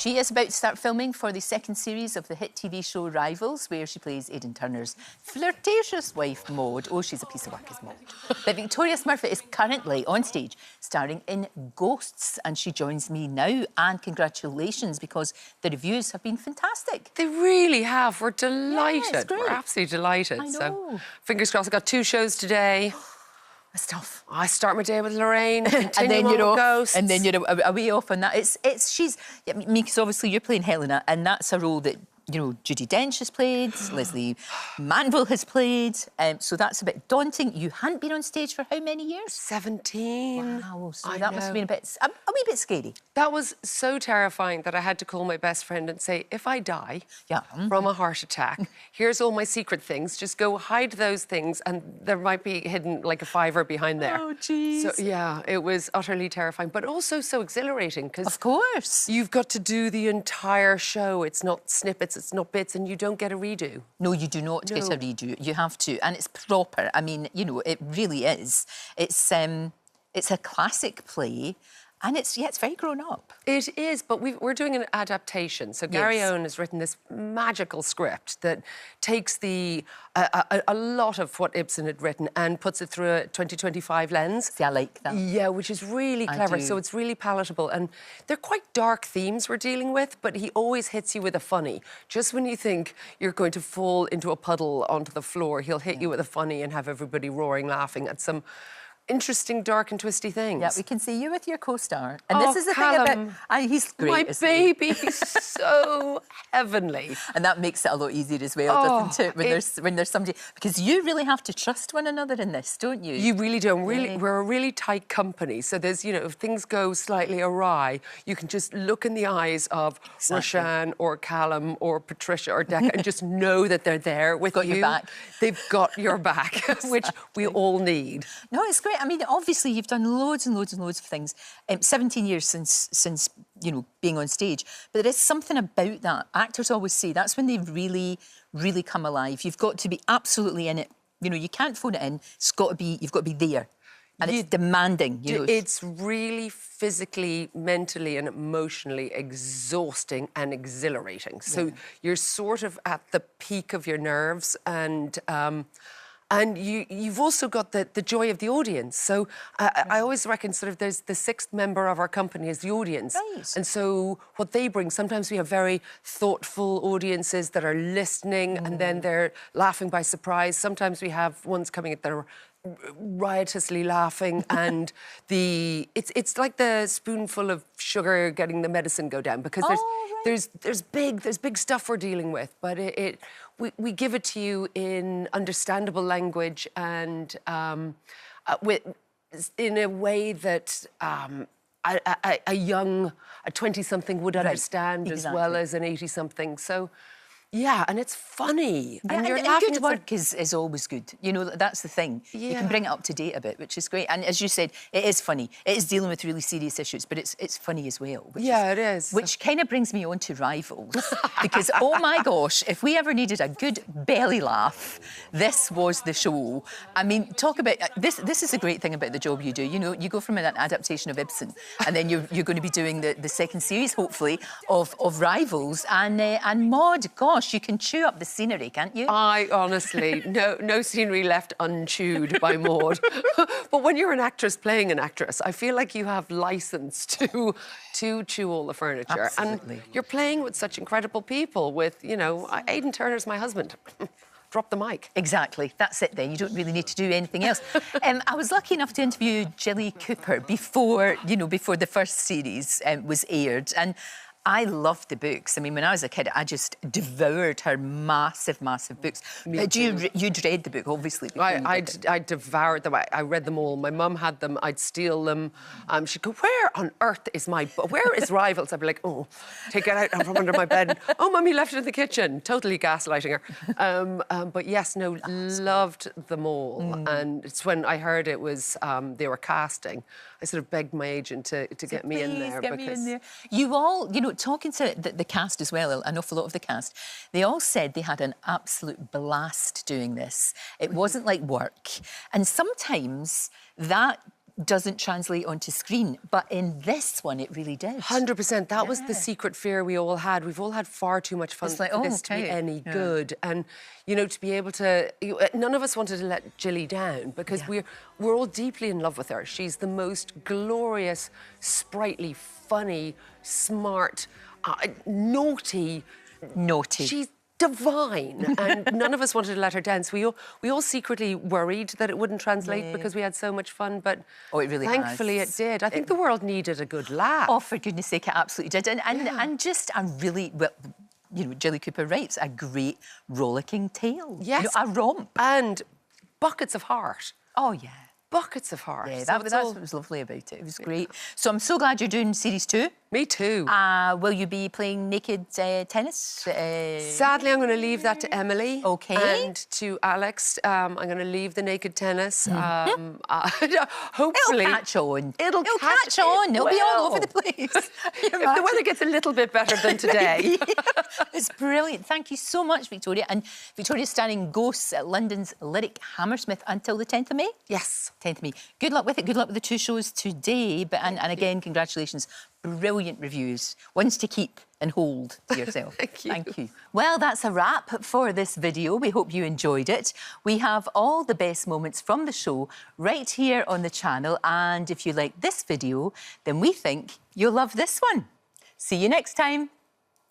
She is about to start filming for the second series of the hit TV show Rivals, where she plays Aidan Turner's flirtatious wife, Maud. Oh, she's a piece of work as Maud. But Victoria Smurfit is currently on stage starring in Ghosts, and she joins me now. And congratulations, because the reviews have been fantastic. They really have. We're delighted. Yeah, it's great. We're absolutely delighted. I know. So, fingers crossed. I got 2 shows today. It's tough. I start my day with Lorraine, and then you're off, Ghosts. and then you're away off on that. She's because obviously you're playing Helena, and that's a role that Judi Dench has played, Leslie Manville has played. So that's a bit daunting. You hadn't been on stage for how many years? 17. Wow, so that must have been a wee bit scary. That was so terrifying that I had to call my best friend and say, if I die from a heart attack, here's all my secret things. Just go hide those things, and there might be hidden like a $5 behind there. Oh, jeez. So, yeah, it was utterly terrifying, but also so exhilarating because... Of course. You've got to do the entire show. It's not snippets, it's not bits, and you don't get a redo. No, you do not get a redo. You have to, and it's proper. I mean, it really is. It's a classic play, and it's very grown up. It is, but we're doing an adaptation. So Gary Owen has written this magical script that takes a lot of what Ibsen had written and puts it through a 2025 lens. See, I like that. Yeah, which is really clever. So it's really palatable, and they're quite dark themes we're dealing with, but he always hits you with a funny. Just when you think you're going to fall into a puddle onto the floor, he'll hit you with a funny and have everybody roaring, laughing at some interesting, dark and twisty things. Yeah, we can see you with your co-star. And this is the Callum, thing about... he's great, my baby, he's so heavenly. And that makes it a lot easier as well, doesn't it? When there's somebody... Because you really have to trust one another in this, don't you? You really do. We're a really tight company. So there's, if things go slightly awry, you can just look in the eyes of Roisin or Callum or Patricia or Decca and just know that they're there with you. Got your back. They've got your back, which we all need. No, it's great. I mean, obviously, you've done loads and loads and loads of things. 17 years since being on stage. But there is something about that. Actors always say that's when they really, really come alive. You've got to be absolutely in it. You can't phone it in. You've got to be there. And it's demanding. It's really physically, mentally and emotionally exhausting and exhilarating. So you're sort of at the peak of your nerves, and you've also got the joy of the audience. So I always reckon there's the 6th member of our company is the audience. Right. And so what they bring, sometimes we have very thoughtful audiences that are listening and then they're laughing by surprise. Sometimes we have ones coming that are riotously laughing, and it's like the spoonful of sugar getting the medicine go down, because there's big stuff we're dealing with, but we give it to you in understandable language and in a way that a 20-something would understand as well as an 80-something. So. Yeah, and it's funny. Yeah, and you're laughing. Good work is always good. That's the thing. Yeah. You can bring it up to date a bit, which is great. And as you said, it is funny. It is dealing with really serious issues, but it's funny as well. It is. Which kind of brings me on to Rivals. Because, oh my gosh, if we ever needed a good belly laugh, this was the show. I mean, talk about... This is a great thing about the job you do. You go from an adaptation of Ibsen, and then you're going to be doing the second series, hopefully, of Rivals. And Maud, gosh, you can chew up the scenery, can't you? I honestly, no scenery left unchewed by Maud. But when you're an actress playing an actress, I feel like you have licence to chew all the furniture. Absolutely. And you're playing with such incredible people with, Aidan Turner's my husband. Drop the mic. Exactly. That's it then. You don't really need to do anything else. I was lucky enough to interview Jilly Cooper before the first series was aired. And I loved the books. I mean, when I was a kid, I just devoured her massive, massive books. You'd read the book, obviously. I devoured them. I read them all. My mum had them. I'd steal them. She'd go, where on earth is where is Rivals? I'd be like, oh, take it out from under my bed. Oh, Mummy left it in the kitchen. Totally gaslighting her. But yes, loved them all. And it's when I heard it was, they were casting, I sort of begged my agent to get me in there. Get me in there. You all, talking to the cast as well, an awful lot of the cast, they all said they had an absolute blast doing this. It wasn't like work. And sometimes that doesn't translate onto screen. But in this one, it really did. 100%. That was the secret fear we all had. We've all had far too much fun for this to be any good. And, you know, to be able to... none of us wanted to let Jilly down because we're all deeply in love with her. She's the most glorious, sprightly, funny, smart, naughty. She's divine, and none of us wanted to let her down. So we all secretly worried that it wouldn't translate because we had so much fun, but it really thankfully it did. I think the world needed a good laugh. Oh, for goodness sake, it absolutely did. And just a really, well, you know, Jilly Cooper writes a great rollicking tale. Yes. You know, a romp. And buckets of heart. Oh, yeah. Buckets of heart. Yeah, that's what was lovely about it. It was great. So I'm so glad you're doing series 2. Me too. Will you be playing naked tennis? Sadly, I'm going to leave that to Emily. Okay. And to Alex. I'm going to leave the naked tennis. Hopefully... It'll catch on. It'll catch on. It'll be all over the place. If the weather gets a little bit better than today. It's brilliant. Thank you so much, Victoria. And Victoria's starring Ghosts at London's Lyric Hammersmith until the 10th of May? Yes. 10th of May. Good luck with it. Good luck with the 2 shows today. And again, congratulations. Brilliant reviews. Ones to keep and hold to yourself. Thank you. Thank you. Well, that's a wrap for this video. We hope you enjoyed it. We have all the best moments from the show right here on the channel. And if you like this video, then we think you'll love this one. See you next time.